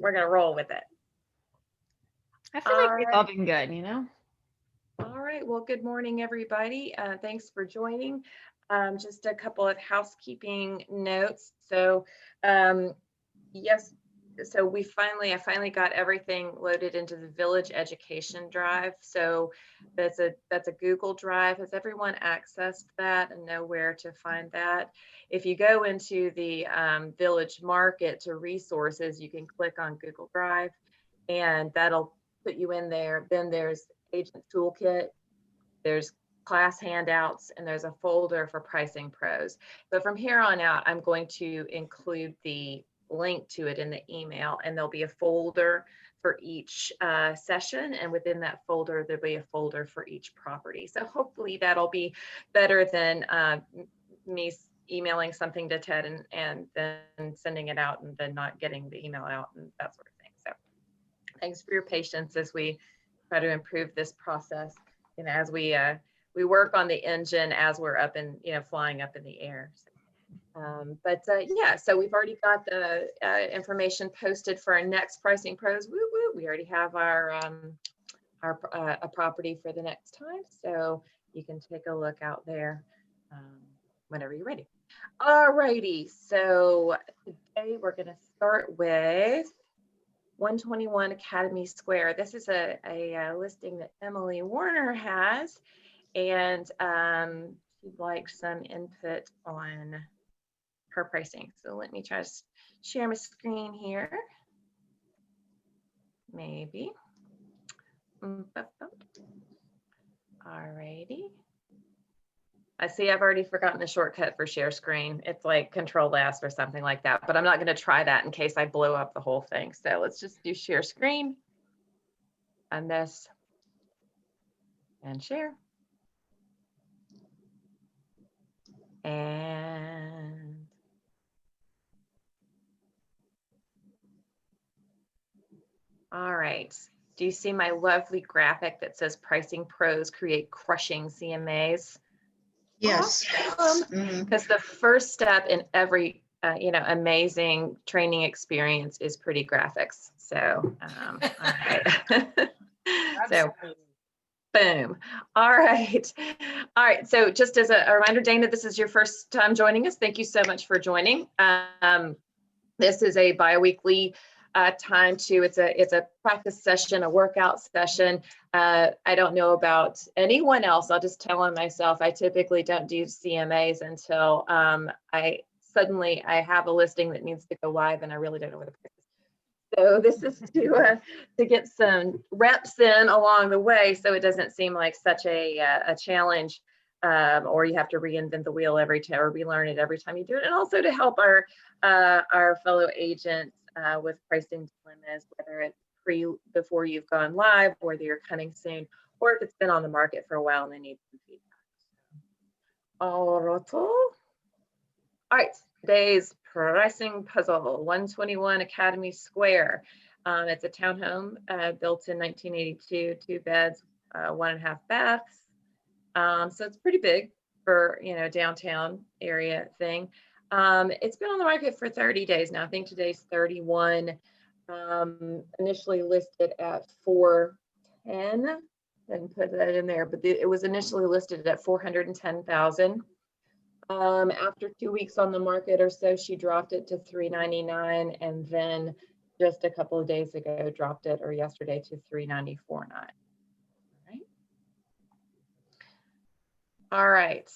we're gonna roll with it. I feel like we've all been good, you know? All right, well, good morning, everybody. Thanks for joining. Just a couple of housekeeping notes. So, yes, so I finally got everything loaded into the Village Education Drive. So that's a Google Drive. Has everyone accessed that and know where to find that? If you go into the Village Market to resources, you can click on Google Drive, and that'll put you in there. Then there's Agent Toolkit, there's class handouts, and there's a folder for Pricing Pros. But from here on out, I'm going to include the link to it in the email, and there'll be a folder for each session, and within that folder there'll be a folder for each property. So hopefully that'll be better than me emailing something to Ted and then sending it out and then not getting the email out and that sort of thing. So thanks for your patience as we try to improve this process, and as we work on the engine as we're up and flying up in the air. Yeah, so we've already got the information posted for our next Pricing Pros. Woo woo! We already have our a property for the next time, so you can take a look out there whenever you're ready. All righty, so today we're going to start with 121 Academy Square. This is a listing that Emily Warner has, and she'd like some input on her pricing. So let me try to share my screen here. Maybe. All righty. I see I've already forgotten the shortcut for share screen. It's like Control S or something like that, but I'm not going to try that in case I blow up the whole thing. So let's just do share screen on this and share. And all right. Do you see my lovely graphic that says Pricing Pros create crushing CMAs? Yes. Because the first step in every amazing training experience is pretty graphics. So all right. So boom. All right. So just as a reminder, Dana, this is your first time joining us. Thank you so much for joining. This is a bi-weekly time to, it's a practice session, a workout session. I don't know about anyone else. I'll just tell on myself. I typically don't do CMAs until I have a listing that needs to go live and I really don't know where to put it. So this is to get some reps in along the way, so it doesn't seem like such a challenge, or you have to reinvent the wheel every time or relearn it every time you do it, and also to help our fellow agents with pricing dilemmas, whether it's before you've gone live, or whether you're coming soon, or if it's been on the market for a while and they need some feedback. All right, today's pricing puzzle, 121 Academy Square. It's a townhome built in 1982, 2 beds, 1.5 baths. So it's pretty big for downtown area thing. It's been on the market for 30 days now. I think today's 31. Initially listed at 410. Didn't put that in there, but it was initially listed at 410,000. After 2 weeks on the market or so, she dropped it to 399, and then just a couple of days ago dropped it, or yesterday, to 394.9. All right.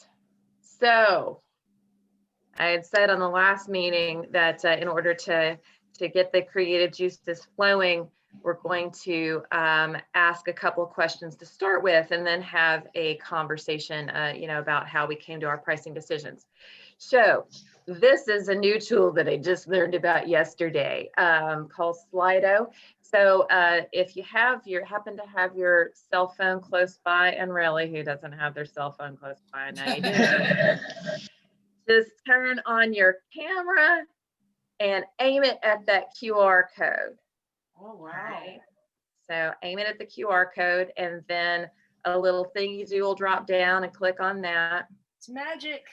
So I had said on the last meeting that in order to get the creative juices flowing, we're going to ask a couple of questions to start with, and then have a conversation, about how we came to our pricing decisions. So this is a new tool that I just learned about yesterday, called Slido. So if you happen to have your cell phone close by, and really, who doesn't have their cell phone close by? Now you do. Just turn on your camera and aim it at that QR code. Oh, wow. Right. So aim it at the QR code, and then a little thing you do will drop down, and click on that. It's magic.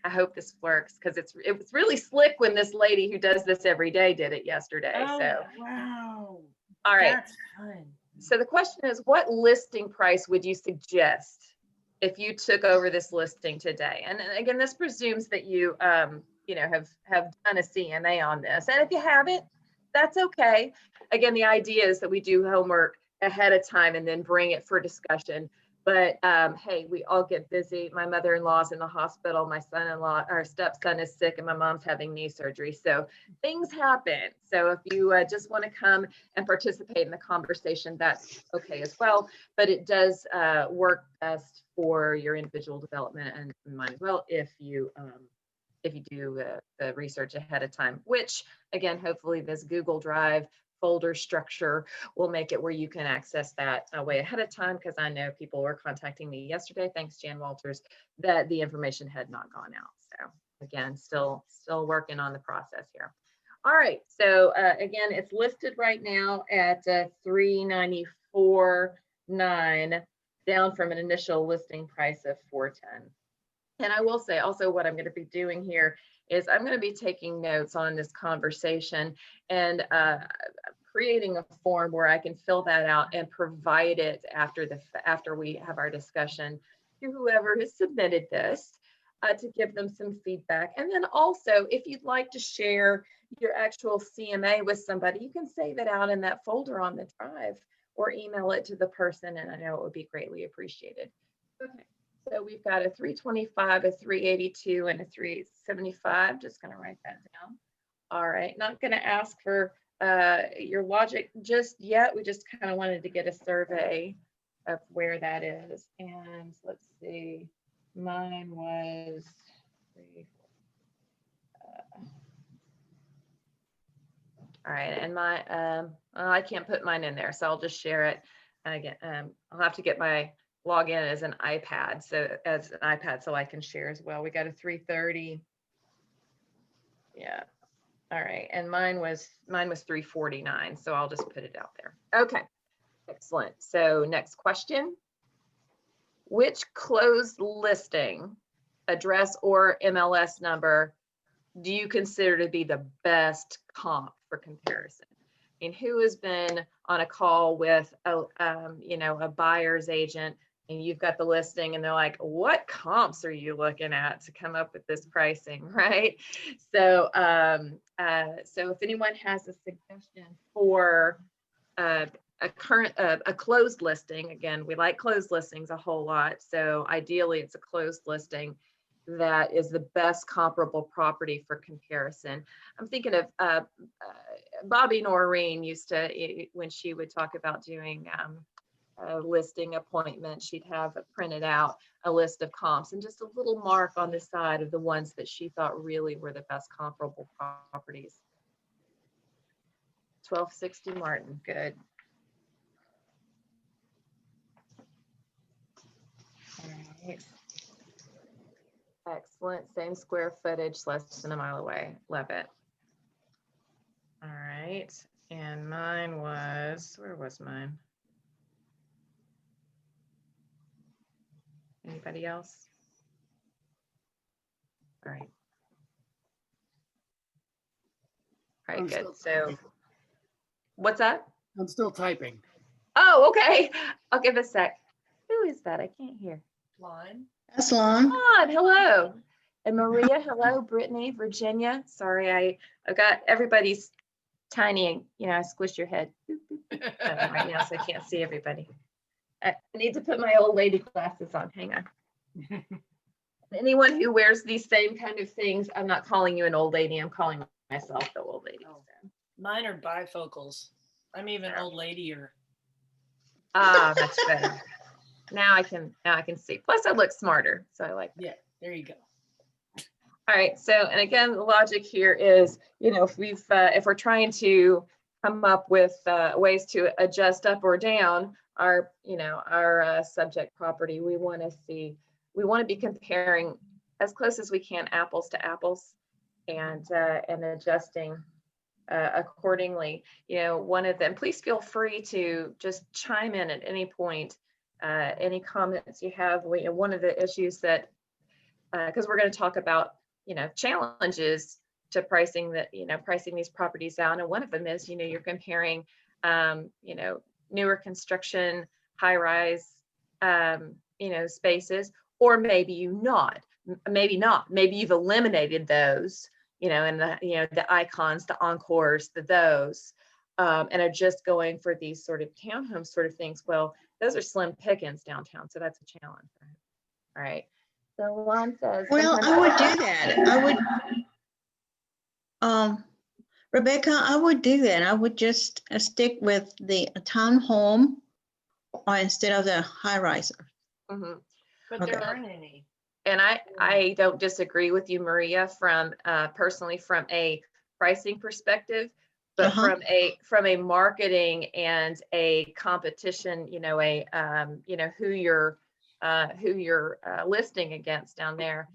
I hope this works because it was really slick when this lady who does this every day did it yesterday. Oh, So, wow. all right. That's fun. So the question is, what listing price would you suggest if you took over this listing today? And again, this presumes that you, you know, have done a CMA on this. And if you haven't, that's okay. Again, the idea is that we do homework ahead of time and then bring it for discussion. But hey, we all get busy. My mother-in-law's in the hospital. My son-in-law, our stepson is sick, and my mom's having knee surgery. So things happen. So if you just want to come and participate in the conversation, that's okay as well. But it does work best for your individual development and mine as well if you do the research ahead of time. Which again, hopefully this Google Drive folder structure will make it where you can access that way ahead of time, because I know people were contacting me yesterday, thanks Jan Walters, that the information had not gone out. So again, still working on the process here. All right, so again, it's listed right now at $394.9, down from an initial listing price of $410. And I will say also what I'm going to be doing here is I'm going to be taking notes on this conversation and creating a form where I can fill that out and provide it after we have our discussion to whoever has submitted this to give them some feedback. And then also, if you'd like to share your actual CMA with somebody, you can save it out in that folder on the drive or email it to the person, and I know it would be greatly appreciated. Okay. So we've got a 325, a 382, and a 375. Just going to write that down. All right. Not going to ask for your logic just yet. We just kind of wanted to get a survey of where that is. And let's see. Mine was all right. And my well, I can't put mine in there, so I'll just share it again. I'll have to get my login as an iPad, so I can share as well. We got a 330. Yeah. All right. And mine was 349. So I'll just put it out there. Okay. Excellent. So next question. Which closed listing, address or MLS number, do you consider to be the best comp for comparison? I mean, who has been on a call with a buyer's agent, and you've got the listing and they're like, what comps are you looking at to come up with this pricing, right? So so if anyone has a suggestion for a closed listing, again, we like closed listings a whole lot, so ideally it's a closed listing that is the best comparable property for comparison. I'm thinking of Bobby Noreen used to, when she would talk about doing a listing appointment, she'd have printed out a list of comps and just a little mark on the side of the ones that she thought really were the best comparable properties. 1260 Martin, good. All right. Excellent, same square footage, less than a mile away, love it. All right, and mine was, where was mine? Anybody else? All right. All right, good. So what's that? I'm still typing. Oh, okay. I'll give a sec. Who is that? I can't hear. Lon. That's Lon. Lon, hello. And Maria, hello. Brittany, Virginia. Sorry, I've got everybody's tiny and, I squished your head right now, so I can't see everybody. I need to put my old lady glasses on. Hang on. Anyone who wears these same kind of things, I'm not calling you an old lady. I'm calling myself the old lady. Oh. Mine are bifocals. I'm even old lady-er. Ah, much better. Now I can see. Plus I look smarter, so I like that. Yeah, there you go. All right. So, and again, the logic here is, if we're trying to come up with ways to adjust up or down our subject property, we want to be comparing as close as we can, apples to apples, and adjusting accordingly. One of them, please feel free to just chime in at any point, any comments you have. One of the issues that because we're going to talk about, challenges to pricing pricing these properties out. And one of them is, you're comparing, newer construction, high rise, spaces, or maybe maybe you've eliminated those, and the icons, the encores, those, and are just going for these sort of townhome sort of things. Well, those are slim pickings downtown, so that's a challenge. All right. So Lon says, Well, I would do that. Rebecca, I would do that. I would just stick with the townhome instead of the high riser. Mhm. But there aren't any. And I don't disagree with you, Maria, from personally from a pricing perspective, but from a marketing and a competition, who you're listing against down there,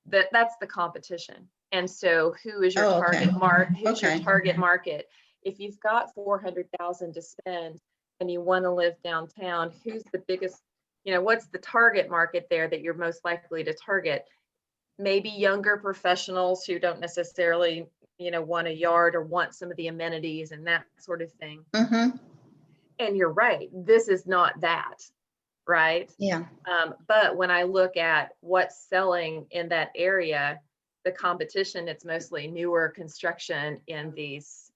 that's the competition. And so who is your target market? Who's your target market? If you've got 400,000 to spend and you want to live downtown, who's the biggest, what's the target market there that you're most likely to target? Maybe younger professionals who don't necessarily, want a yard or want some of the amenities and that sort of thing. And you're right, this is not that, right? Yeah. But when I look at what's selling in that area, the competition, it's mostly newer construction in these,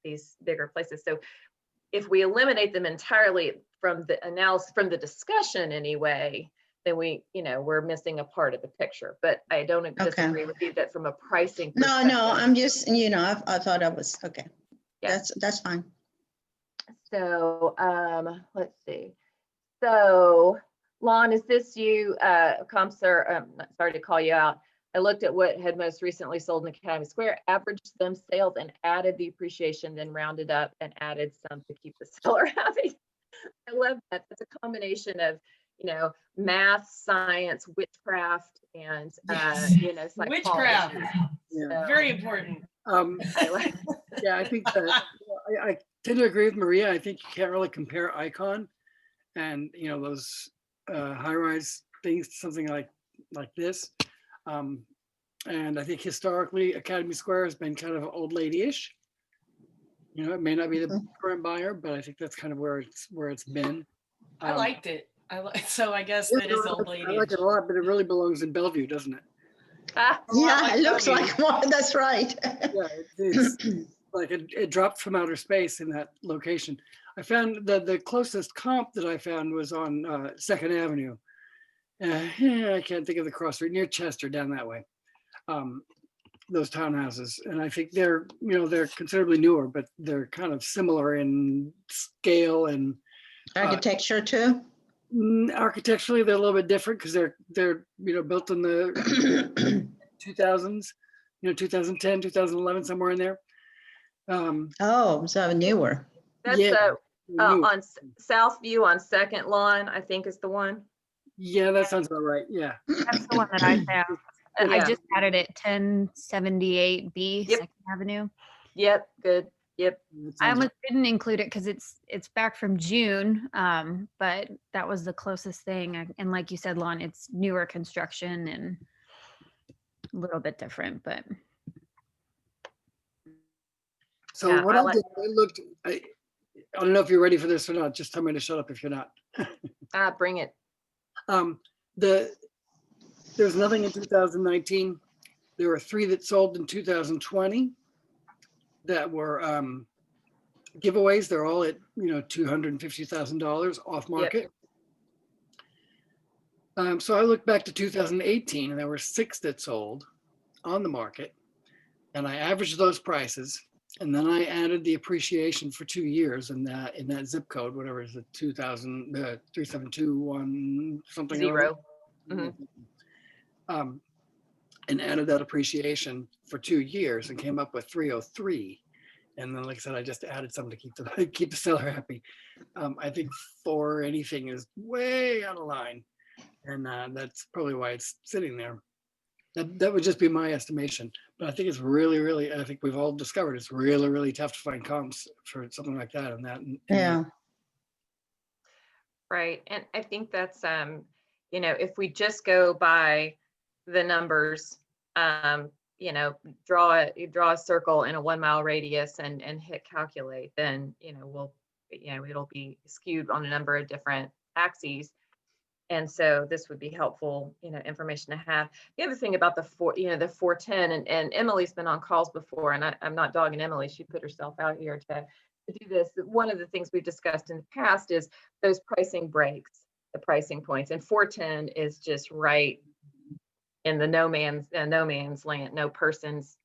these bigger places. So if we eliminate them entirely from the analysis, from the discussion anyway, then we're missing a part of the picture. But I don't disagree with you that from a pricing perspective. No, I'm just, I thought that was okay. Yeah. That's fine. So let's see. So Lon, is this you, Comsir? Sorry to call you out. I looked at what had most recently sold in Academy Square, averaged them sales and added the appreciation, then rounded up and added some to keep the seller happy. I love that. That's a combination of, math, science, witchcraft, and, psychology. Witchcraft. Yeah. Very important. Yeah, I think that I tend to agree with Maria. I think you can't really compare icon and those high-rise things to something like this. And I think historically Academy Square has been kind of old lady-ish. It may not be the current buyer, but I think that's kind of where it's been. I liked it. So I guess that is old lady. I like it a lot, but it really belongs in Bellevue, doesn't it? Yeah, it looks like one. That's right. Yeah, it's like it dropped from outer space in that location. I found the closest comp that I found was on 2nd Avenue. I can't think of the cross street, near Chester, down that way. Those townhouses, and I think they're considerably newer, but they're kind of similar in scale and architecture too. Architecturally, they're a little bit different because they're built in the 2000s, 2010, 2011, somewhere in there. So newer. That's on Southview on 2nd Lawn, I think is the one. Yeah, that sounds about right. Yeah, that's the one that I found. I just added it 1078B 2nd Avenue. Yep, good. Yep. I almost didn't include it because it's back from June, but that was the closest thing. And like you said, Lon, it's newer construction and a little bit different, but. So what I did, I don't know if you're ready for this or not. Just tell me to shut up if you're not. Bring it. There's nothing in 2019. There were 3 that sold in 2020 that were giveaways. They're all at $250,000 off market. Yep. So I looked back to 2018 and there were 6 that sold on the market, and I averaged those prices, and then I added the appreciation for 2 years in that zip code, whatever is it, 3721 something. 0. And added that appreciation for 2 years and came up with 303. And then, like I said, I just added something to keep the seller happy. I think 4 anything is way out of line, and that's probably why it's sitting there. That would just be my estimation, but I think it's really, I think we've all discovered it's really tough to find comps for something like that. Yeah. Right, and I think that's if we just go by the numbers, you know, draw a circle in a 1 mile radius and hit calculate, then, you know, it'll be skewed on a number of different axes. And so this would be helpful, you know, information to have. The other thing about the 410, and Emily's been on calls before, and I'm not dogging Emily, she put herself out here to do this. One of the things we've discussed in the past is those pricing breaks, the pricing points, and 410 is just right in the no man's land, no persons,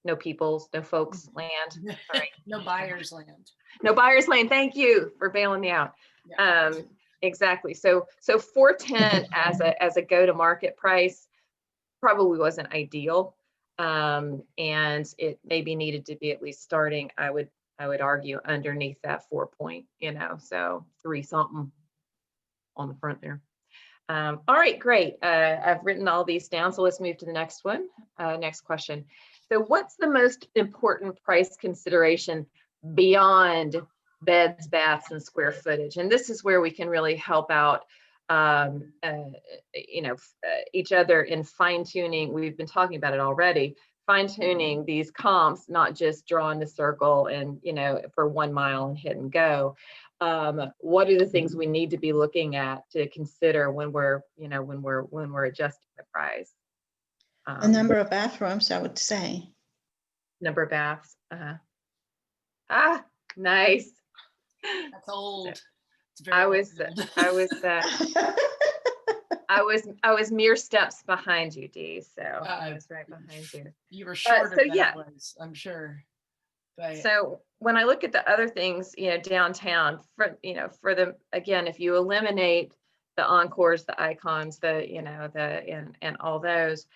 no peoples, no folks land. Sorry. No buyer's land. No buyer's lane. Thank you for bailing me out. Yeah. Exactly. So 410 as a go-to-market price probably wasn't ideal, and it maybe needed to be at least starting. I would argue underneath that 4 point. You know, so 3 something on the front there. All right, great. I've written all these down. So let's move to the next one. Next question. So what's the most important price consideration beyond beds, baths, and square footage? And this is where we can really help out, you know, each other in fine tuning. We've been talking about it already, fine tuning these comps, not just drawing the circle and, you know, for 1 mile and hit and go. What are the things we need to be looking at to consider when we're, you know, when we're adjusting the price? The number of bathrooms, I would say. Number of baths. Ah, nice. That's old. It's very I was mere steps behind you, Dee. So I was right behind you. You were shorter than yeah. I was, I'm sure. But So when I look at the other things, you know, downtown, again, if you eliminate the encores, the icons, and all those,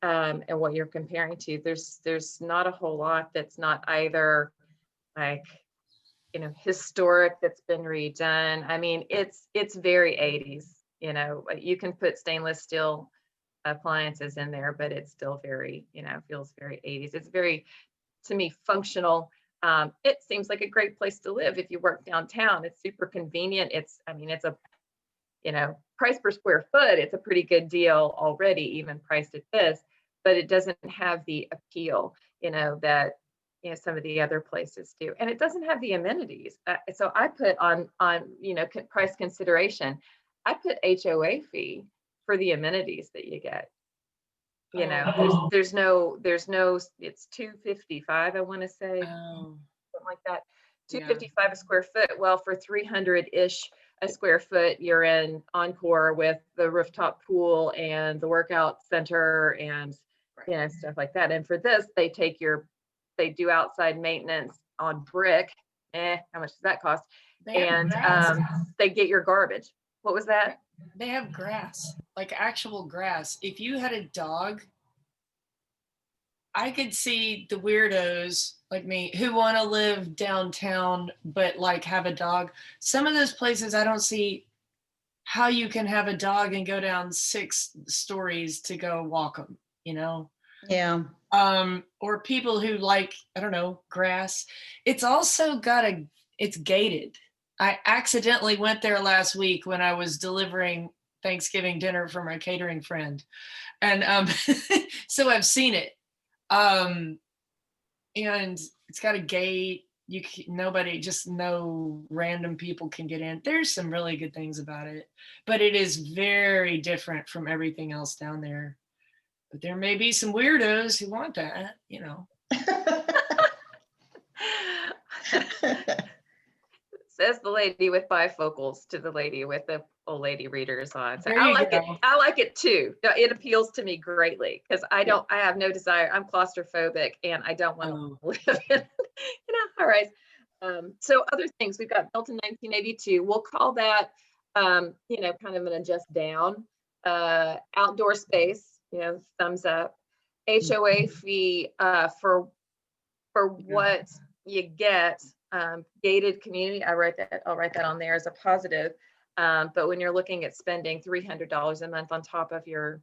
and what you're comparing to, there's not a whole lot that's not either like, you know, historic, that's been redone. I mean, it's very 80s. You know, you can put stainless steel appliances in there, but it's still very, you know, feels very 80s. It's very, to me, functional. It seems like a great place to live if you work downtown. It's super convenient. It's a, you know, price per square foot, it's a pretty good deal already, even priced at this, but it doesn't have the appeal, you know, that, you know, some of the other places do. And it doesn't have the amenities. So I put on, you know, price consideration, I put HOA fee for the amenities that you get. You know, there's no, it's $255, I want to say, something like that. $255 a square foot. Well, for 300-ish a square foot, you're in Encore with the rooftop pool and the workout center and, you know, stuff like that. And for this, they do outside maintenance on brick. How much does that cost? And they get your garbage. What was that? They have grass, like actual grass. If you had a dog, I could see the weirdos like me who want to live downtown, but like have a dog. Some of those places, I don't see how you can have a dog and go down 6 stories to go walk them, you know? Yeah. Or people who like, I don't know, grass. It's also it's gated. I accidentally went there last week when I was delivering Thanksgiving dinner for my catering friend. And so I've seen it. And it's got a gate. No random people can get in. There's some really good things about it, but it is very different from everything else down there. But there may be some weirdos who want that, you know. Says the lady with bifocals to the lady with the old lady readers on. So There I you like go. it. I like it too. It appeals to me greatly because I have no desire. I'm claustrophobic and I don't want to live in, you know, high rise. So other things we've got built in 1982. We'll call that, you know, kind of an adjust down. Outdoor space, you know, thumbs up. HOA fee for what you get. Gated community, I'll write that on there as a positive. But when you're looking at spending $300 a month on top of your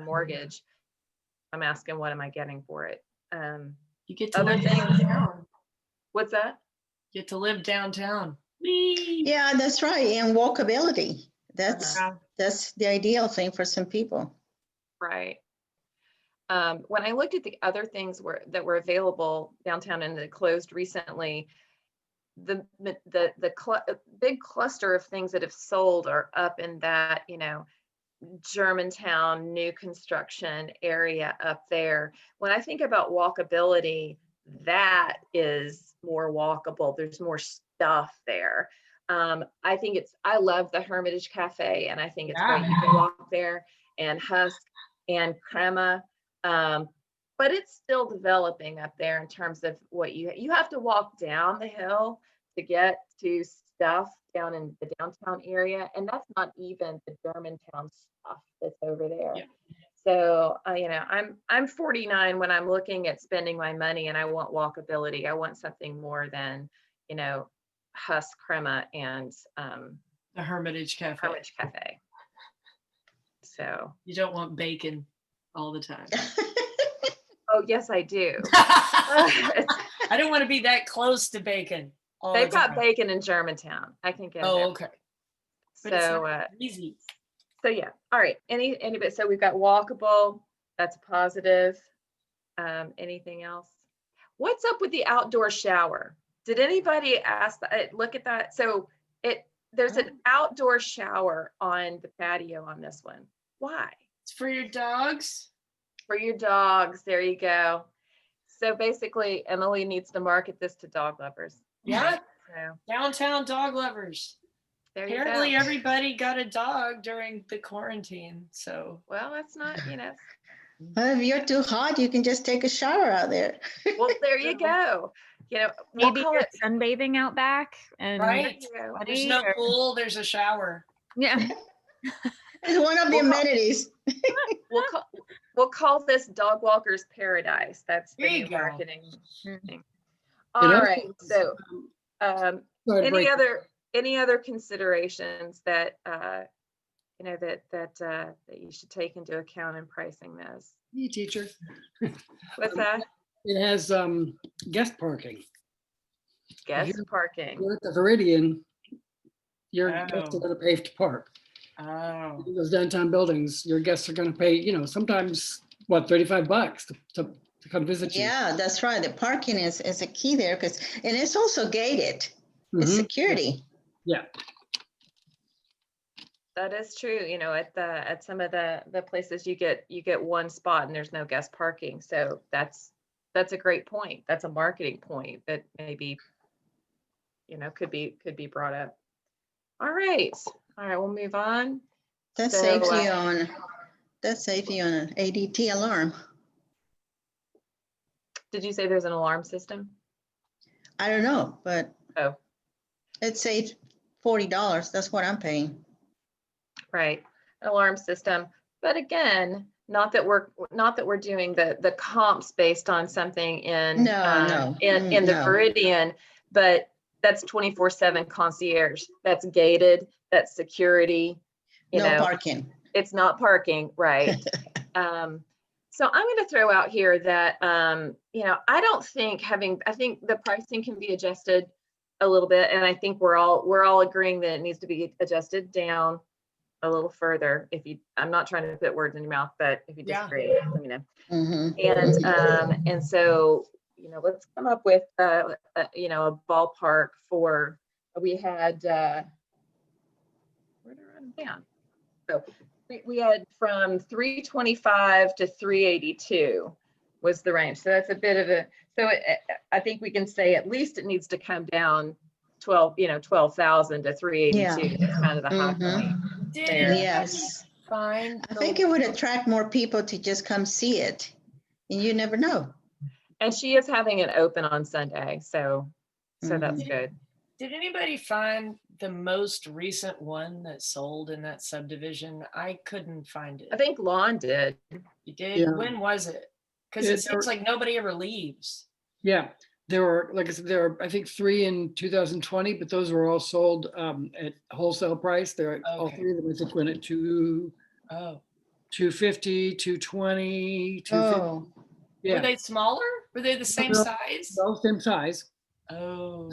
mortgage, I'm asking, what am I getting for it? You get to other live things. downtown. What's that? You get to live downtown. Yeah, that's right. And walkability. That's the ideal thing for some people. Right. when I looked at the other things that were available downtown and that closed recently, the big cluster of things that have sold are up in that, Germantown, new construction area up there. When I think about walkability, that is more walkable. There's more stuff there. I love the Hermitage Cafe, and I think it's great. You can walk there, and Husk and Crema. But it's still developing up there in terms of what you have to walk down the hill to get to stuff down in the downtown area, and that's not even the Germantown stuff that's over there. Yeah. So I'm 49 when I'm looking at spending my money, and I want walkability. I want something more than Husk, Crema, and The Hermitage Cafe. Hermitage Cafe. So You don't want bacon all the time. oh yes, I do. I don't want to be that close to bacon. They've got bacon in Germantown. I can get there. Okay. But it's So not easy. so yeah. All right. So we've got walkable. That's positive. Anything else? What's up with the outdoor shower? Did anybody look at that? So there's an outdoor shower on the patio on this one. Why? It's for your dogs. For your dogs. There you go. So basically, Emily needs to market this to dog lovers. Yeah. So Downtown dog lovers. there you Apparently go. everybody got a dog during the quarantine. So Well, that's not, Well, if you're too hot, you can just take a shower out there. well, there you go. We'll Maybe call you're it. sunbathing out back and right. You know, There's sweaty no or- pool, there's a shower. Yeah. It's one of the Well, amenities. we'll call this Dog Walker's Paradise. That's the There you new go. marketing Mhm. thing. It All also right. So, Sorry to break- any other considerations that that you should take into account in pricing this? Hey, teacher. What's that? It has guest parking. Guest you're- parking. You're at the Viridian, your guests Oh. are going to pay to park. Oh. In those downtown buildings, your guests are going to pay, sometimes what, $35 to come visit you. Yeah, that's right. The parking is a key there and it's also gated. It's Mhm. security. Yeah. That is true. At some of the places you get one spot and there's no guest parking. So that's a great point. That's a marketing point that maybe could be brought up. All right, we'll move on. That So, saves you on an ADT alarm. Did you say there's an alarm system? I don't know, but Oh, it saves $40. That's what I'm paying. right, an alarm system. But again, not that we're doing the comps based on something in No. in the No. Viridian, but that's 24/7 concierge. That's gated. That's security. No parking. It's not parking, right? So I'm going to throw out here that I think the pricing can be adjusted a little bit, and I think we're all agreeing that it needs to be adjusted down a little further. I'm not trying to put words in your mouth, but if you Yeah. disagree, let me know. Mhm. And so let's come up with a ballpark for we had where did I write them down? So we had from 325 to 382 was the range. So that's a bit of I think we can say at least it needs to come down 12,000 to 382. That's kind of the high point. Did There. anybody Yes. find I think it would attract more people to just come see it. And you never know. And she is having it open on Sunday, so that's good. Did anybody find the most recent one that sold in that subdivision? I couldn't find it. I think Lon did. You did? Yeah. When was it? Because Yeah, it seems like nobody ever leaves. Yeah, there were, like I said, there were, I think 3 in 2020, but those were all sold at wholesale price. They're all Okay. 3 of them, I think, went at Oh. 250, 220, 250. Oh, Yeah, Were they smaller? Were they the same No. size? all same size. Oh.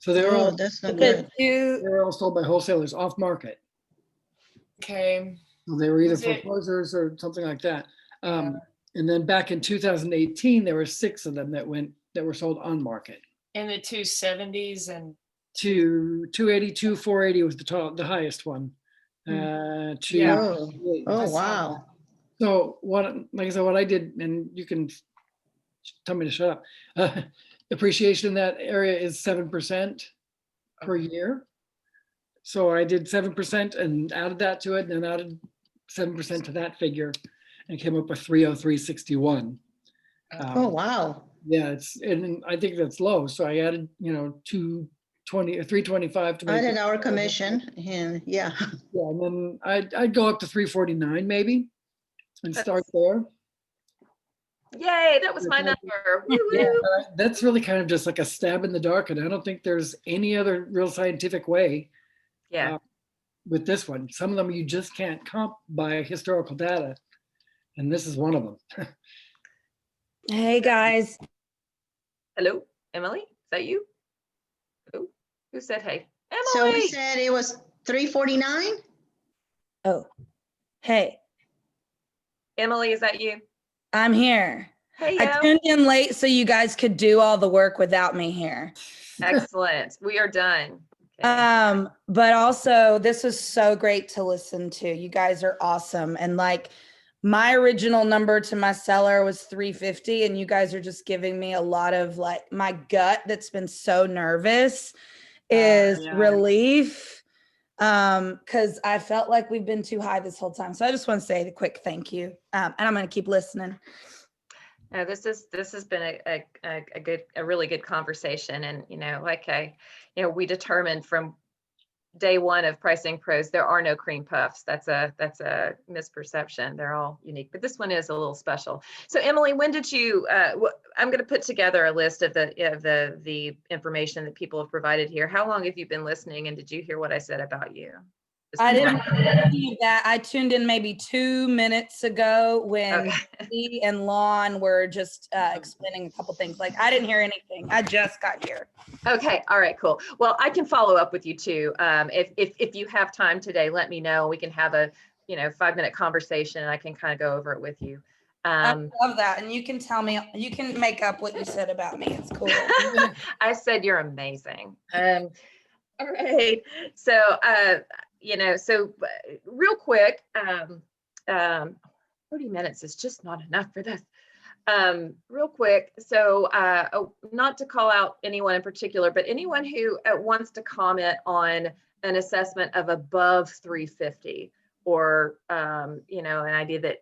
So they were oh, all that's not The good. two, they were all sold by wholesalers off market. Okay. So they were either Was it- foreclosures or something like that. And then back in 2018, there were 6 of them that were sold on market. In the 270s and 282, 480 was the highest one. Yeah. Oh, I oh, saw wow. So like I said, what I did, and you can tell me to shut up. Appreciation in that area is 7% per Okay. year. So I did 7% and added that to it, and then added 7% to that figure, and came up with 303.61. Oh, wow. Yeah, and I think that's low. So I added, 220 or 325 to make Added it. our commission and yeah. Yeah, and then I'd go up to 349 maybe and start That's- there. Yay, that was my number. Woo, Yeah, woo. that's really kind of just like a stab in the dark, and I don't think there's any other real scientific way Yeah. with this one. Some of them you just can't comp by historical data, and this is one of them. Hey guys, Hello, Emily, is that you? Who said hey? So we Emily. said it was 349? oh, hey, Emily, is that you? I'm here. Hey, I yo. tuned in late so you guys could do all the work without me here. Excellent. We are done. Okay. But also this was so great to listen to. You guys are awesome. And like my original number to my seller was 350, and you guys are just giving me a lot of like my gut that's been so nervous is yeah. relief. Because I felt like we've been too high this whole time. So I just want to say the quick thank you. And I'm going to keep listening. No, this has been a really good conversation. And, we determined from day one of Pricing Pros, there are no cream puffs. That's a misperception. They're all unique, but this one is a little special. So Emily, when did you, I'm going to put together a list of the information that people have provided here. How long have you been listening, and did you hear what I said about you? I didn't hear any of that. I tuned in maybe 2 minutes ago when Okay. Dee and Lon were just explaining a couple things. Like I didn't hear anything. I just got here. Okay. All right, cool. Well, I can follow up with you too. If you have time today, let me know. We can have a 5-minute conversation, and I can kind of go over it with you. I love that. And you can tell me, you can make up what you said about me. It's cool. I said you're amazing. All right. So real quick, 30 minutes is just not enough for this. Real quick, so not to call out anyone in particular, but anyone who wants to comment on an assessment of above 350, or an idea that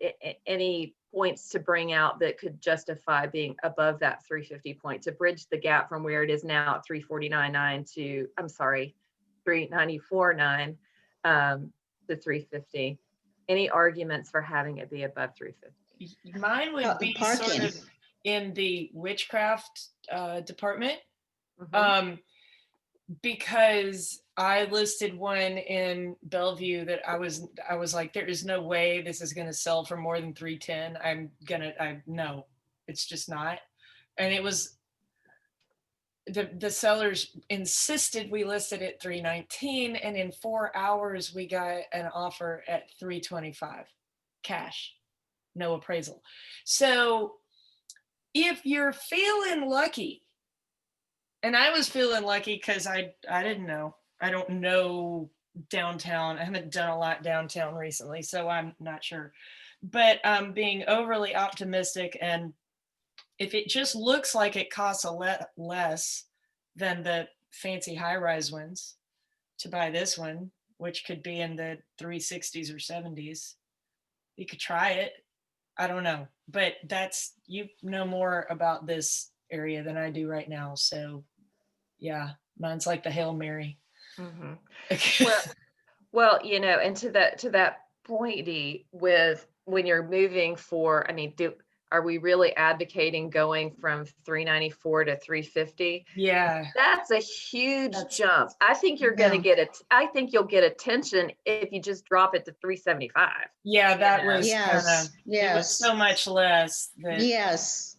any points to bring out that could justify being above that 350 point, to bridge the gap from where it is now at 349.9 to, I'm sorry, 394.9 to 350. Any arguments for having it be above 350? Mine would be sort Parking. of in the witchcraft department. Mhm. Because I listed one in Bellevue that I was like, there is no way this is going to sell for more than 310. No, it's just not. And it was, the sellers insisted we listed at 319, and in 4 hours we got an offer at 325 cash, no appraisal. So if you're feeling lucky, and I was feeling lucky because I didn't know. I don't know downtown. I haven't done a lot downtown recently, so I'm not sure. But being overly optimistic, and if it just looks like it costs a lot less than the fancy high-rise ones to buy this one, which could be in the 360s or 70s, you could try it. I don't know, but you know more about this area than I do right now, so. Yeah, mine's like the Hail Mary. Mm-hmm. Well, and to that point, Dee, with when you're moving for, are we really advocating going from 394 to 350? Yeah, That's a huge jump. I think you're going to get it. I think you'll get attention if you just drop it to 375. Yeah, that was Yes, it was so much less that yes.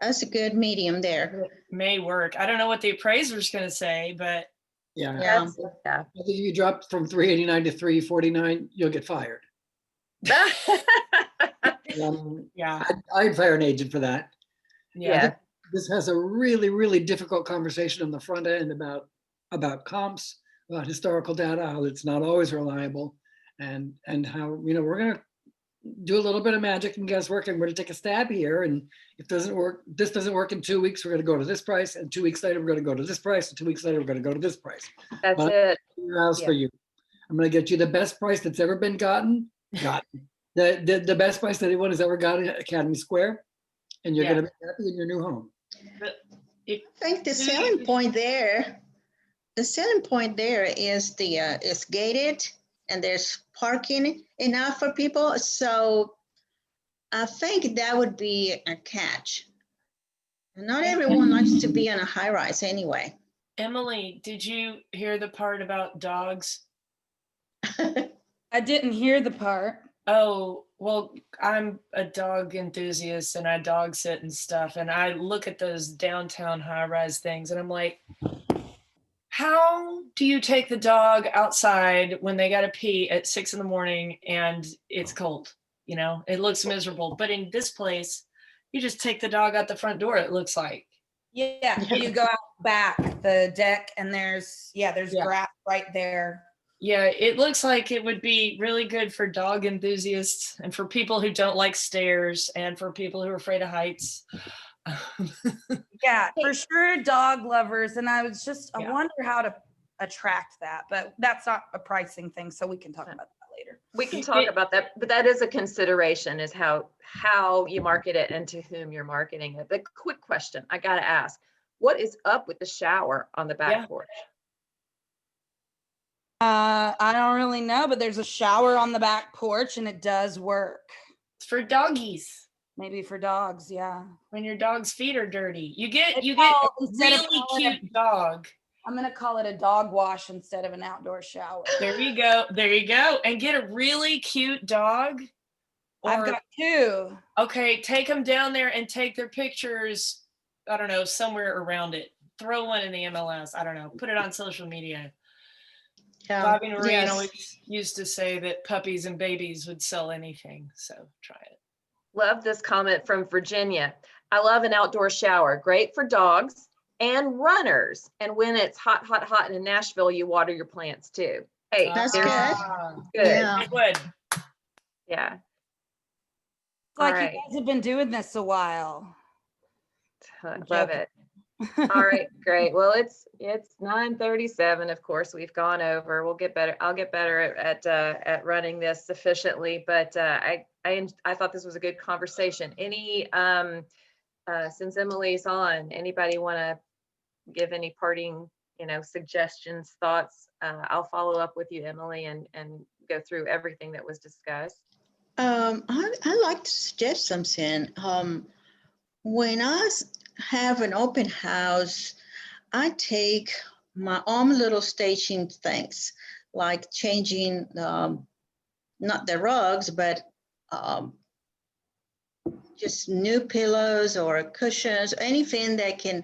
That's a good medium there. it may work. I don't know what the appraiser's going to say, but Yeah. Yeah. I think if you drop from 389 to 349, you'll get fired. Yeah. I'd hire an agent for that. Yeah. This has a really, really difficult conversation on the front end about comps, about historical data, how it's not always reliable, and how, we're going to do a little bit of magic and guesswork, and we're going to take a stab here. And if this doesn't work in 2 weeks, we're going to go to this price. And 2 weeks later, we're going to go to this price. And 2 weeks later, we're going to go to this price. That's But it. your house Yeah. for you. I'm going to get you the best price that's ever been gotten. The best price that anyone has ever gotten at Academy Square. And you're Yeah. going to be happy in your new home. I think the selling point there is it's gated and there's parking enough for people. So I think that would be a catch. Not everyone likes to be on a high rise anyway. Emily, did you hear the part about dogs? I didn't hear the part. Oh, well, I'm a dog enthusiast and I dog sit and stuff. And I look at those downtown high rise things and I'm like, how do you take the dog outside when they got to pee at 6 a.m. and it's cold? It looks miserable. But in this place, you just take the dog out the front door, it looks like. Yeah, you go out back the deck and there's grass right there. Yeah, it looks like it would be really good for dog enthusiasts and for people who don't like stairs and for people who are afraid of heights. Yeah, for sure, dog lovers. And I Yeah. wonder how to attract that, but that's not a pricing thing, so we can talk about that later. We can talk about that, but that is a consideration, is how you market it and to whom you're marketing it. The quick question I got to ask, what is up with the shower on the back porch? I don't really know, but there's a shower on the back porch and it does work. It's for doggies. Maybe for dogs, yeah. When your dog's feet are dirty, you get It's a called- instead of really calling it cute dog. I'm gonna call it a dog wash instead of an outdoor shower. There you go. There you go. And get a really cute dog. I've got 2. Okay, take them down there and take their pictures. I don't know, somewhere around it. Throw one in the MLS. I don't know. Put it on social media. Bobby and Maureen always used to say that puppies and babies would sell anything. So try it. Love this comment from Virginia. I love an outdoor shower. Great for dogs and runners. And when it's hot, hot, hot in Nashville, you water your plants too. Hey, That's there's- good. Good. Yeah. It would. Yeah. It's like All right. you guys have been doing this a while. Love it. All right, great. Well, it's 9:37. Of course, we've gone over. We'll get better. I'll get better at running this sufficiently. But I thought this was a good conversation. Any since Emily's on, anybody want to give any parting suggestions, thoughts? I'll follow up with you, Emily, and go through everything that was discussed. I like to suggest something. When I have an open house, I take my own little staging things, like changing not the rugs, but just new pillows or cushions, anything that can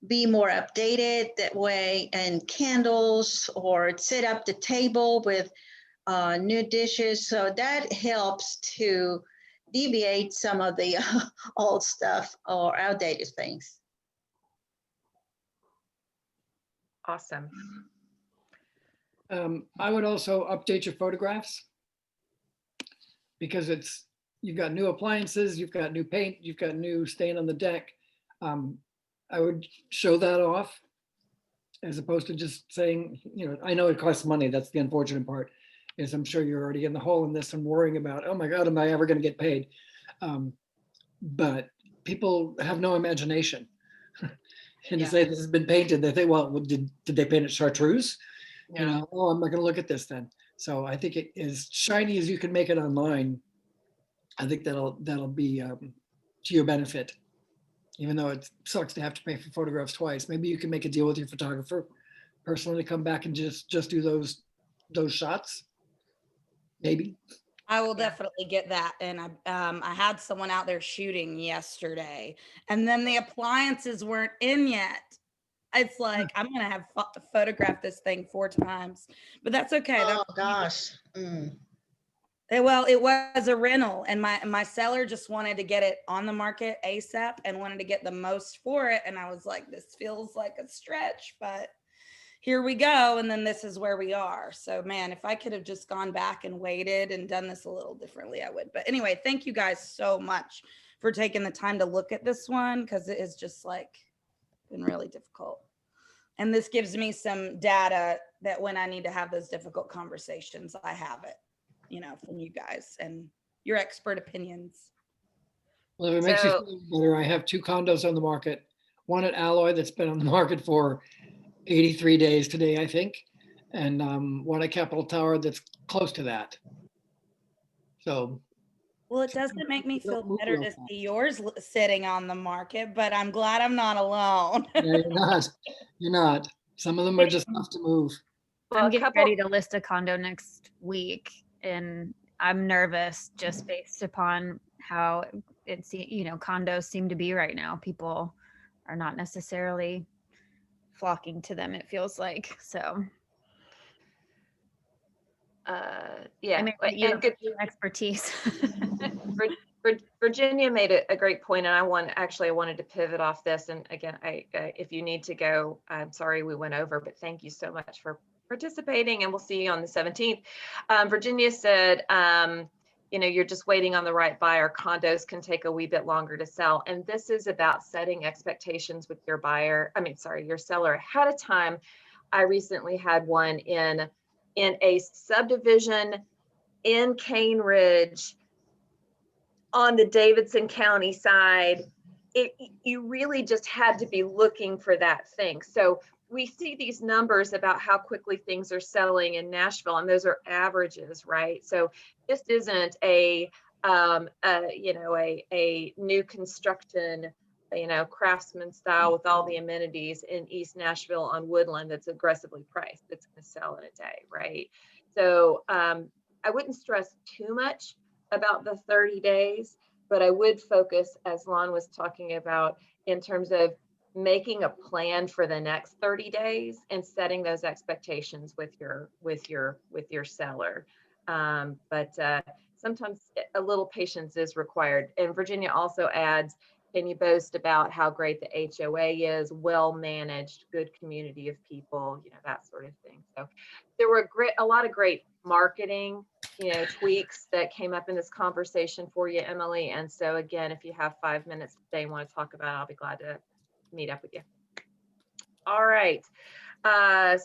be more updated that way, and candles, or set up the table with new dishes. So that helps to deviate some of the old stuff or outdated things. Awesome. I would also update your photographs, because you've got new appliances, you've got new paint, you've got new stain on the deck. I would show that off, as opposed to just saying, I know it costs money. That's the unfortunate part, is I'm sure you're already in the hole in this and worrying about, oh my God, am I ever going to get paid? But people have no imagination. And to say this has been painted, they think, well, did they paint it chartreuse? Yeah. Oh, I'm not going to look at this then. So I think it is shiny as you can make it online. I think that'll be to your benefit, even though it sucks to have to pay for photographs twice. Maybe you can make a deal with your photographer personally to come back and just do those shots. Maybe. I will definitely get that. And I had someone out there shooting yesterday, and then the appliances weren't in yet. It's like, I'm going to have photographed this thing 4 times, but that's okay. Oh gosh. Well, it was a rental, and my seller just wanted to get it on the market ASAP and wanted to get the most for it. And I was like, this feels like a stretch, but here we go. And then this is where we are. So man, if I could have just gone back and waited and done this a little differently, I would. But anyway, thank you guys so much for taking the time to look at this one, because it is just like been really difficult. And this gives me some data that when I need to have those difficult conversations, I have it, you know, from you guys and your expert opinions. Well, if it makes you So- feel better, I have 2 condos on the market. One at Alloy that's been on the market for 83 days today, I think. And one at Capitol Tower that's close to that. So Well, it doesn't make me Don't feel move better real to fast. see yours sitting on the market, but I'm glad I'm not alone. no, you're not. You're not. Some of them are just tough to move. Well, I'm a getting couple, ready to list a condo next week, and I'm nervous just based upon how it's, you know, condos seem to be right now. People are not necessarily flocking to them, it feels like. So I yeah, may let you and have good. your expertise. Virginia made a great point, and I wanted to pivot off this. And again, if you need to go, I'm sorry we went over, but thank you so much for participating, and we'll see you on the 17th. Virginia said, you know, you're just waiting on the right buyer. Condos can take a wee bit longer to sell, and this is about setting expectations with your your seller ahead of time. I recently had one in a subdivision in Cane Ridge on the Davidson County side. You really just had to be looking for that thing. So we see these numbers about how quickly things are selling in Nashville, and those are averages, right? So this isn't a new construction, you know, craftsman style with all the amenities in East Nashville on Woodland that's aggressively priced. It's going to sell in a day, right? So I wouldn't stress too much about the 30 days, but I would focus, as Lon was talking about, in terms of making a plan for the next 30 days and setting those expectations with your seller. But sometimes a little patience is required. And Virginia also adds, can you boast about how great the HOA is, well managed, good community of people, you know, that sort of thing. So there were a lot of great marketing, you know, tweaks that came up in this conversation for you, Emily. And so again, if you have 5 minutes today and want to talk about it, I'll be glad to meet up with you. All right. Lon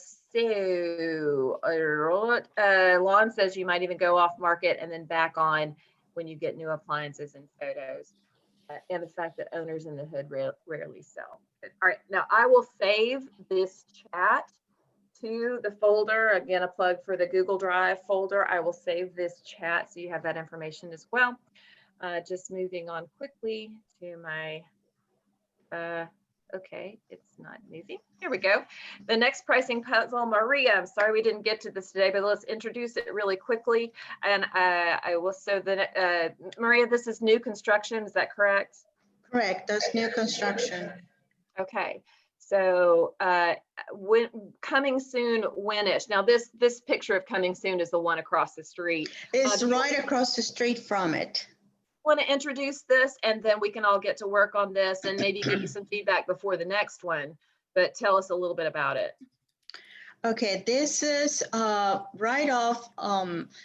says you might even go off market and then back on when you get new appliances and photos. And the fact that owners in the hood rarely sell. All right, now I will save this chat to the folder. Again, a plug for the Google Drive folder. I will save this chat so you have that information as well. Just moving on quickly to my, okay, it's not moving. Here we go. The next pricing puzzle, Maria, I'm sorry we didn't get to this today, but let's introduce it really quickly. And I will, so the, Maria, this is new construction, is that correct? Correct, that's new construction. Okay, so when coming soon, when-ish. Now this picture of coming soon is the one across the street. It's right across the street from it. Want to introduce this, and then we can all get to work on this and maybe get you some feedback before the next one, but tell us a little bit about it. Okay, this is right off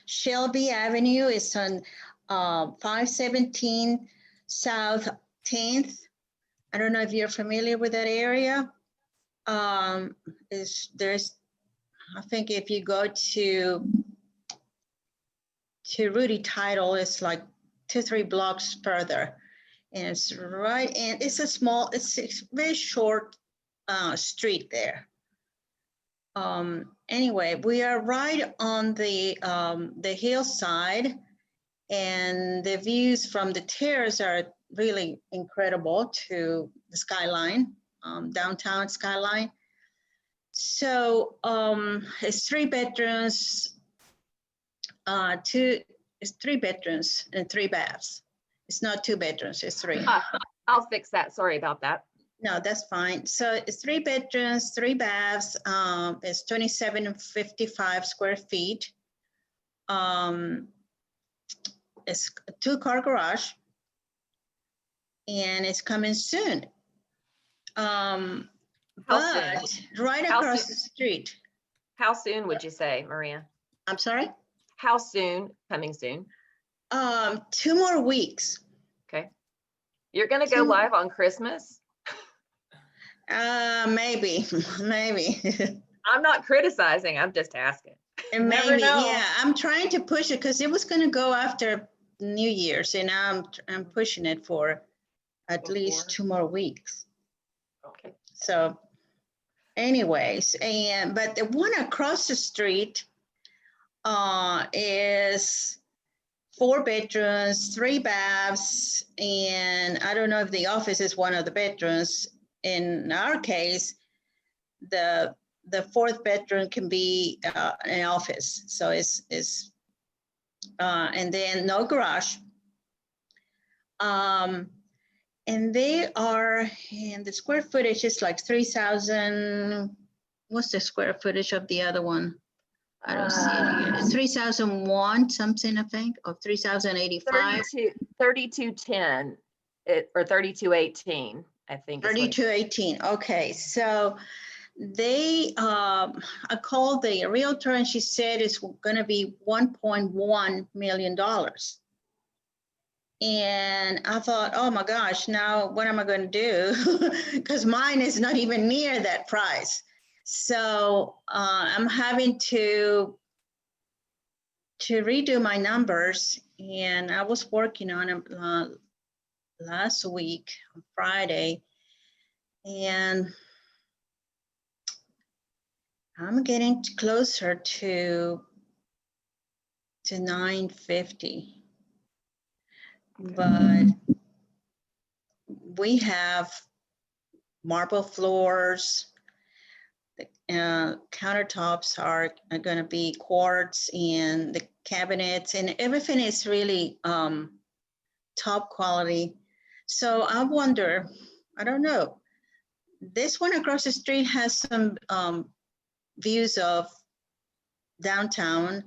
Shelby Avenue. It's on 517 South 10th. I don't know if you're familiar with that area. There's, I think if you go to Rudy Title, it's like 2-3 blocks further. And it's right in, it's a very short street there. Anyway, we are right on the hillside, and the views from the terrace are really incredible to the skyline, downtown skyline. So it's 3 bedrooms, it's 3 bedrooms and 3 baths. It's not 2 bedrooms, it's 3. I'll fix that. Sorry about that. No, that's fine. So it's 3 bedrooms, 3 baths. It's 2755 square feet. It's a 2-car garage, and it's coming soon. How But soon? right How across soon? the street. How soon would you say, Maria? I'm sorry? How soon? Coming soon. 2 more weeks. Okay. You're going to go live on Christmas? Maybe, maybe. I'm not criticizing. I'm just asking. And Never maybe, know. yeah, I'm trying to push it because it was going to go after New Year's, and now I'm pushing it for at least 2 more weeks. Okay. So anyways, but the one across the street is 4 bedrooms, 3 baths, and I don't know if the office is one of the bedrooms. In our case, the 4th bedroom can be an office. So it's and then no garage. And they are, and the square footage is like 3,000. What's the square footage of the other one? I don't see it here. It's 3,001 something, I think, or 3,085. 3210 or 3218, I think. 3218. Okay, so they, I called the realtor and she said it's going to be $1.1 million. And I thought, oh my gosh, now what am I going to do? Because mine is not even near that price. So I'm having to redo my numbers, and I was working on them last week on Friday, and I'm getting closer to 950. But we have marble floors. The countertops are going to be quartz, and the cabinets and everything is really top quality. So I wonder, I don't know, this one across the street has some views of downtown,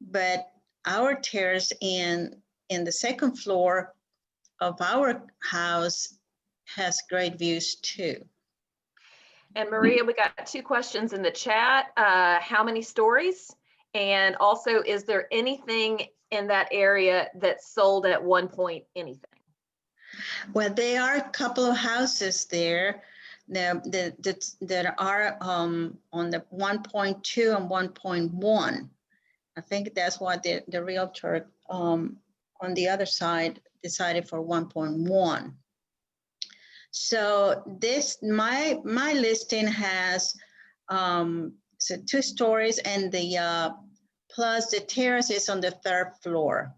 but our terrace in the 2nd floor of our house has great views too. And Maria, we got 2 questions in the chat. How many stories? And also, is there anything in that area that's sold at one point, anything? Well, there are a couple of houses there that are on the 1.2 and 1.1. I think that's what the realtor on the other side decided for 1.1. So this, my listing has so 2 stories, and the plus the terrace is on the 3rd floor.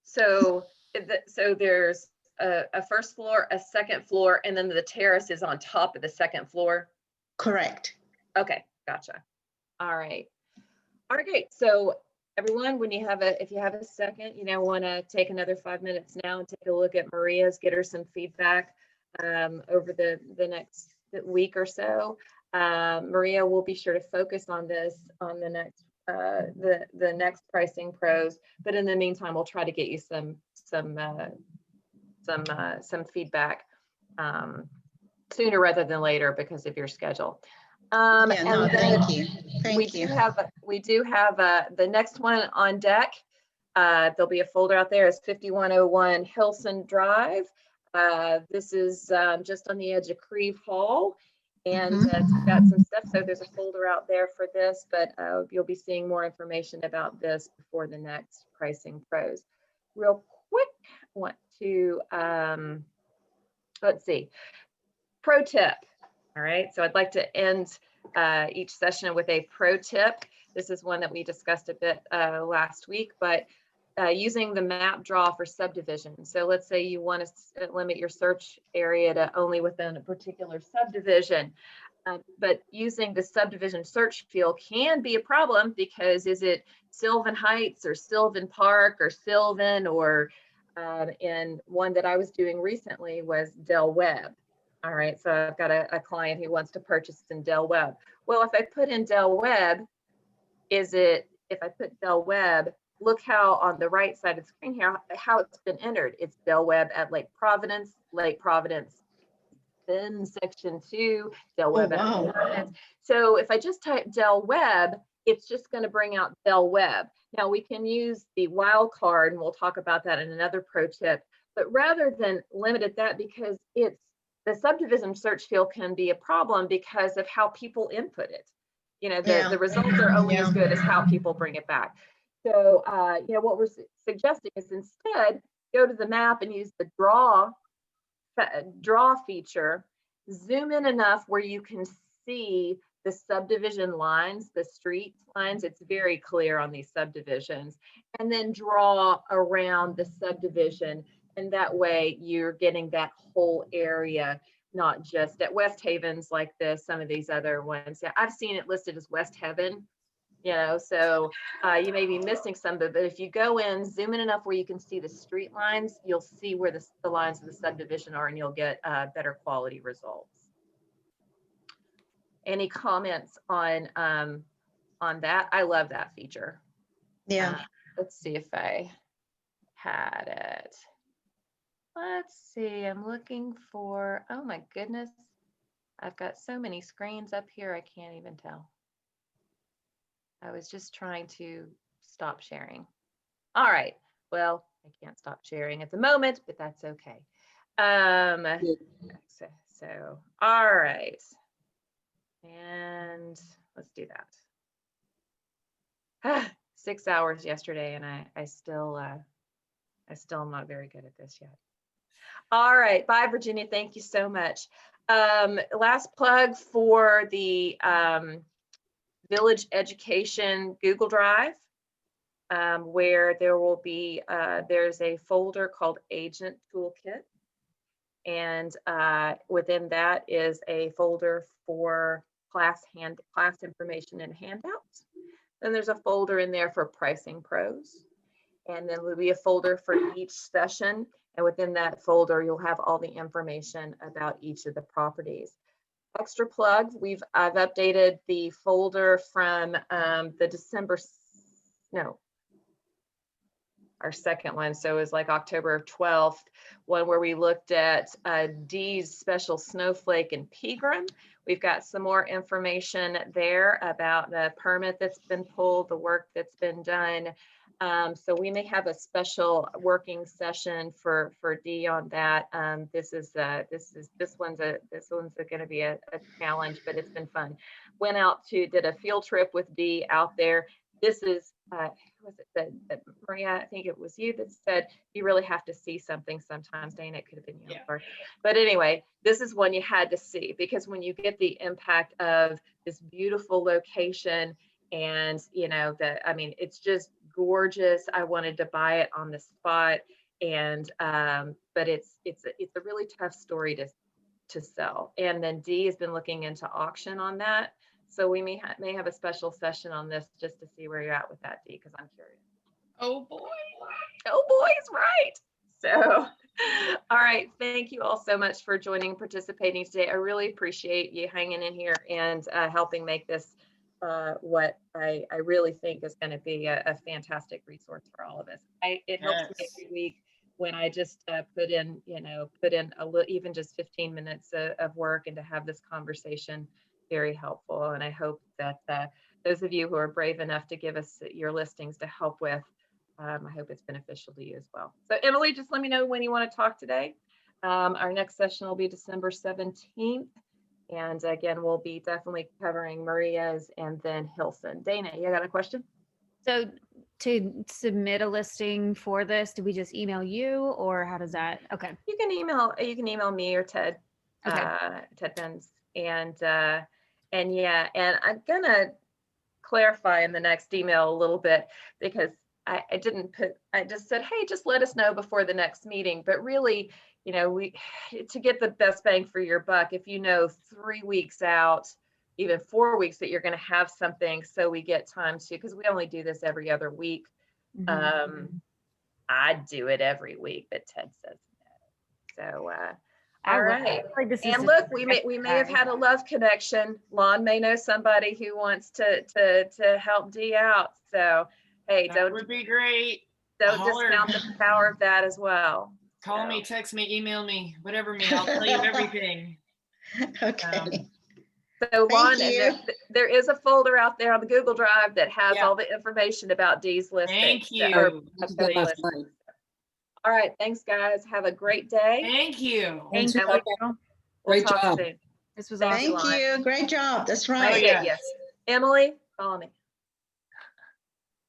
So there's a 1st floor, a 2nd floor, and then the terrace is on top of the 2nd floor. Correct. Okay, gotcha. All right. All right, great. So everyone, when you have if you have a second, want to take another 5 minutes now and take a look at Maria's, get her some feedback over the next week or so. Maria will be sure to focus on this on the next the next pricing pros, but in the meantime, we'll try to get you some feedback sooner rather than later because of your schedule. Yeah, no, thank you. We do have the next one on deck. There'll be a folder out there. It's 5101 Hilson Drive. This is just on the edge of Creve Hall, and it's got some stuff. So there's a folder out there for this, but you'll be seeing more information about this before the next pricing pros. Real quick, want to let's see. Pro tip. All right, so I'd like to end each session with a pro tip. This is one that we discussed a bit last week, but using the map draw for subdivision. So let's say you want to limit your search area to only within a particular subdivision, but using the subdivision search field can be a problem because is it Sylvan Heights or Sylvan Park or Sylvan, or and one that I was doing recently was Del Webb. All right, so I've got a client who wants to purchase in Del Webb. Well, if I put in Del Webb, is it if I put Del Webb, look how on the right side of the screen here, how it's been entered. It's Del Webb at Lake Providence, then section 2, Del Webb at Lake Providence. So if I just type Del Webb, it's just going to bring out Del Webb. Now we can use the wildcard, and we'll talk about that in another pro tip, but rather than limit it that, because it's the subdivision search field can be a problem because of how people input it. You know, the results are only as good as how people bring it back. So, you know, what we're suggesting is instead go to the map and use the draw feature, zoom in enough where you can see the subdivision lines, the street lines. It's very clear on these subdivisions, and then draw around the subdivision. And that way you're getting that whole area, not just at West Havens like this, some of these other ones. Yeah, I've seen it listed as West Haven, you know, so you may be missing some of it, but if you go in, zoom in enough where you can see the street lines, you'll see where the lines of the subdivision are, and you'll get better quality results. Any comments on that? I love that feature. Yeah. Let's see if I had it. Let's see, I'm looking for, oh my goodness. I've got so many screens up here, I can't even tell. I was just trying to stop sharing. All right, well, I can't stop sharing at the moment, but that's okay. So, all right. And let's do that. 6 hours yesterday, and I still am not very good at this yet. All right, bye Virginia, thank you so much. Last plug for the Village Education Google Drive, where there will be, there's a folder called Agent Toolkit. And within that is a folder for class information and handouts. Then there's a folder in there for pricing pros. And then there'll be a folder for each session. And within that folder, you'll have all the information about each of the properties. Extra plug, I've updated the folder from the our second one. So it was like October 12th, one where we looked at Dee's special snowflake and Pegram. We've got some more information there about the permit that's been pulled, the work that's been done. So we may have a special working session for Dee on that. This one's going to be a challenge, but it's been fun. Did a field trip with Dee out there. This is who was it that Maria, I think it was you that said you really have to see something sometimes. Dana, it could have been you. Yeah. But anyway, this is one you had to see, because when you get the impact of this beautiful location, and you know that, I mean, it's just gorgeous. I wanted to buy it on the spot, and but it's a really tough story to sell. And then Dee has been looking into auction on that. So we may have a special session on this just to see where you're at with that, Dee, because I'm curious. Oh boy. Oh boy, is right. So, all right. Thank you all so much for joining, participating today. I really appreciate you hanging in here and helping make this what I really think is going to be a fantastic resource for all of us. It helps me every week when I just put in a little, even just 15 minutes of work, and to have this conversation. Very helpful. And I hope that those of you who are brave enough to give us your listings to help with, I hope it's beneficial to you as well. So Emily, just let me know when you want to talk today. Our next session will be December 17th. And again, we'll be definitely covering Maria's and then Hilson. Dana, you got a question? So to submit a listing for this, do we just email you, or how does that? Okay. You can email me or Ted, okay. Ted Benz. And yeah, and I'm gonna clarify in the next email a little bit, because I just said, hey, just let us know before the next meeting. But really, you know, to get the best bang for your buck, if you know 3 weeks out, even 4 weeks, that you're going to have something, so we get time to, because we only do this every other week. Mm-hmm. I do it every week, but Ted says no. So All right. Like this is And a look, we may have guy. had a love connection. Lon may know somebody who wants to help Dee out. So hey, That would be great. don't Holler. discount the power of that as well. Call So, me, text me, email me, whatever me. I'll tell you everything. Okay. So Lon, Thank and there is a folder out there on the Google Drive that has Yeah. all the information about Dee's listing. Thank So- you. or I did that last listing. night. All right, thanks guys. Have a great day. Thank you. Thank And you. we'll Great talk job. soon. This was Thank awesome. you, Thank Lon. you. Great job. That's Oh, right. yeah. Yes. Emily, follow me.